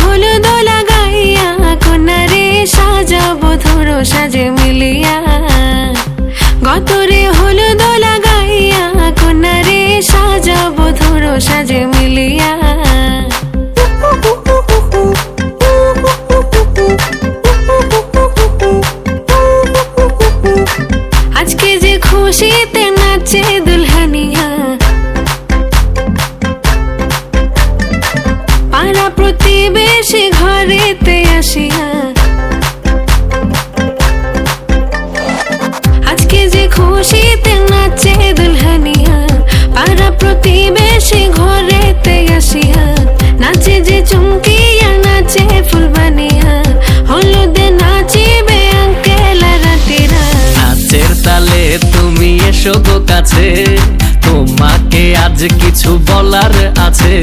হলুদ লাগাইয়া কন্যারে সাজাবো ধরো সাজে মিলিয়া। গতরে হলুদ লাগাইয়া কন্যারে সাজাবো ধরো সাজে মিলিয়া। আজকে যে খুশিতে নাচে দুলহানিয়া, পাড়া প্রতিবেশী ঘরেতে আসিয়া। আজকে যে খুশিতে নাচে দুলহানিয়া, পাড়া প্রতিবেশী ঘরেতে আসিয়া। নাচে যে চুমকিয়া নাচে ফুলবানিয়া, হলুদে নাচিবে আঙ্কেল আর আন্টিরা। নাচের তালে তুমি এসো গো কাছে, তোমাকে আজ কিছু বলার আছে।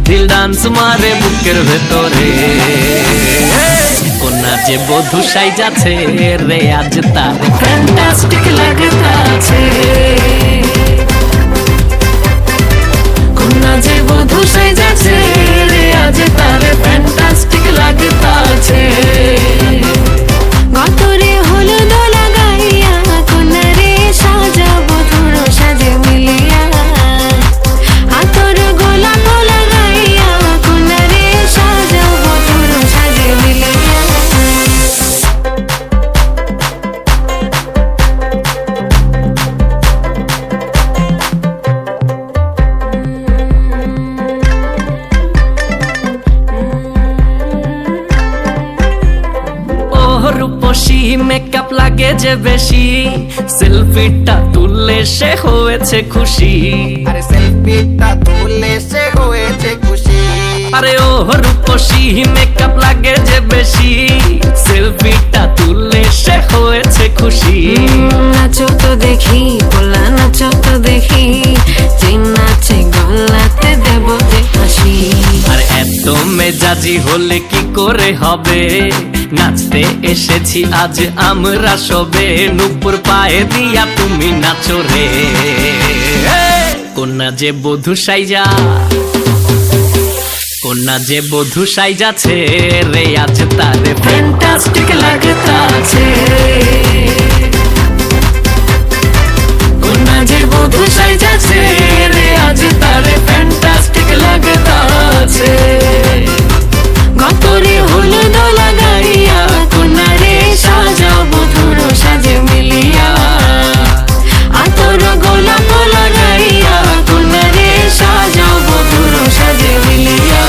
দিল ডান্স মারে বুকের ভেতরে, কন্যা যে বধূ সাইজাছে রে আজ তার ফ্যান্টাস্টিক লাগতাছে। কন্যা যে বধূ সাইজাছে রে আজ তার ফ্যান্টাস্টিক লাগতাছে। গতরে হলুদ লাগাইয়া কন্যারে সাজাবো ধরো সাজে মিলিয়া। আতর গোলাপ লাগাইয়া কন্যারে সাজাবো ধরো সাজে মিলিয়া। রূপসী মেকআপ লাগে যে বেশি, সেলফিটা তুললে সে হয়েছে খুশি। আরে সেলফিটা তুললে সে হয়েছে খুশি। আরে ও রূপসী মেকআপ লাগে যে বেশি, সেলফিটা তুললে সে হয়েছে খুশি। নাচো তো দেখি পোলা নাচো তো দেখি, যে নাচে গলাতে দেব যে হাসি। আর এত মেজাজি হলে কি করে হবে, নাচতে এসেছি আজ আমরা সবে। নুপুর পায়ে দিয়া তুমি নাচো রে, কন্যা যে বধূ সাইজা, কন্যা যে বধূ সাইজাছে রে আজ তারে ফ্যান্টাস্টিক লাগতাছে। কন্যা যে বধূ সাইজাছে রে আজ তারে ফ্যান্টাস্টিক লাগতাছে। গতরে হলুদ লাগাইয়া কন্যারে সাজাবো ধরো সাজে মিলিয়া। আতর গোলাপ লাগাইয়া কন্যারে সাজাবো ধরো সাজে মিলিয়া।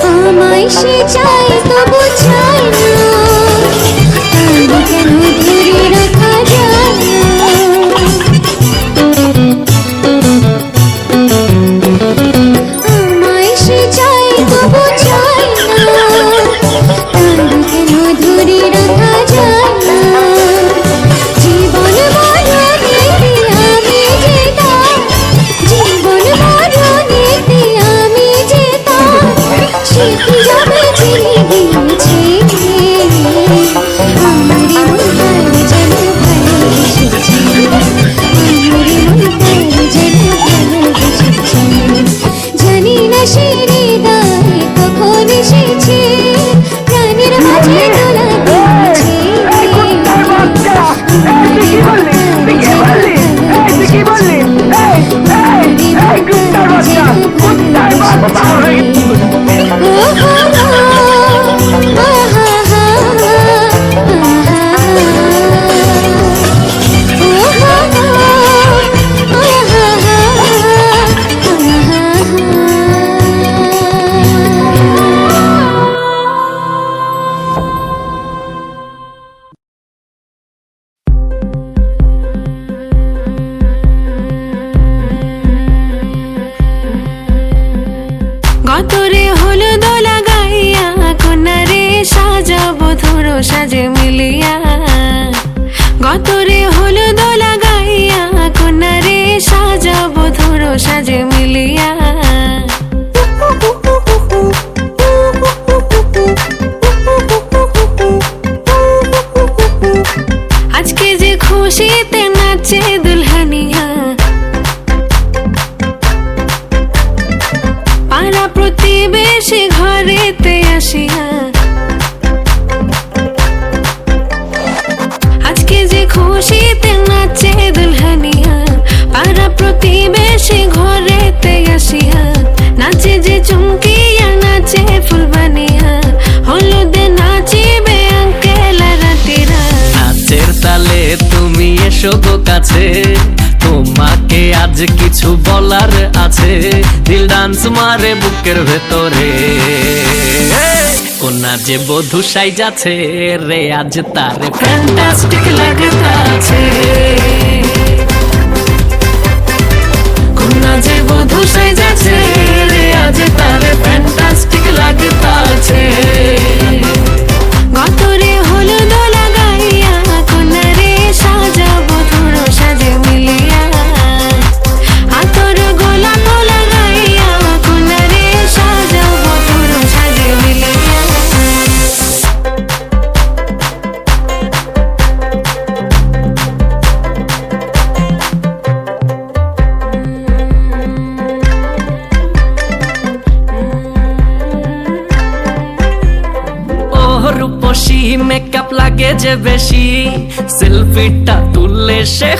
আমায় সে চাই তবু চাই না, তবু কেন ধরে রাখা যায় না। আমায় সে চাই তবু চাই না, তবু কেন ধরে রাখা যায় না। জীবন মরণেতে আমি যে তার, জীবন মরণেতে আমি যে তার, সে কি যাবে ছেড়ে দিয়েছে। আমারে মন তার যেন ভালোবেসেছে, আমারে মন তার যেন ভালোবেসেছে। জানি না সে হৃদয়ে কখন এসেছে, প্রাণের মাঝে দোলা দিয়েছে। গতরে হলো দোলা গাইয়া, কন্যারে সাজাবো ধরো সাজে মিলিয়া। গতরে হলো দোলা গাইয়া, কন্যারে সাজাবো ধরো সাজে মিলিয়া। আজকে যে খুশিতে নাচে দুলহানিয়া, পাড়া প্রতিবেশী ঘরেতে আসিয়া। আজকে যে খুশিতে নাচে দুলহানিয়া, পাড়া প্রতিবেশী ঘরেতে আসিয়া। নাচে যে চুমকিয়া, নাচে ফুলবানিয়া, হলুদে নাচিবে আঙ্কেল আর আন্টিরা। নাচের তালে তুমি এসো গো কাছে, তোমাকে আজ কিছু বলার আছে। দিল ডান্স মারে বুকের ভেতরে, কোনা যে বধূ সাইজাছে রে, আজ তারে ফ্যান্টাস্টিক লাগতাছে। কোনা যে বধূ সাইজাছে রে, আজ তারে ফ্যান্টাস্টিক লাগতাছে। গতরে হলো দোলা গাইয়া, কন্যারে সাজাবো ধরো সাজে মিলিয়া। আতর গোলাপ লাগাইয়া, কন্যারে সাজাবো ধরো সাজে মিলিয়া। রূপসী মেকআপ লাগে যে বেশি, সেলফিটা তুললে সে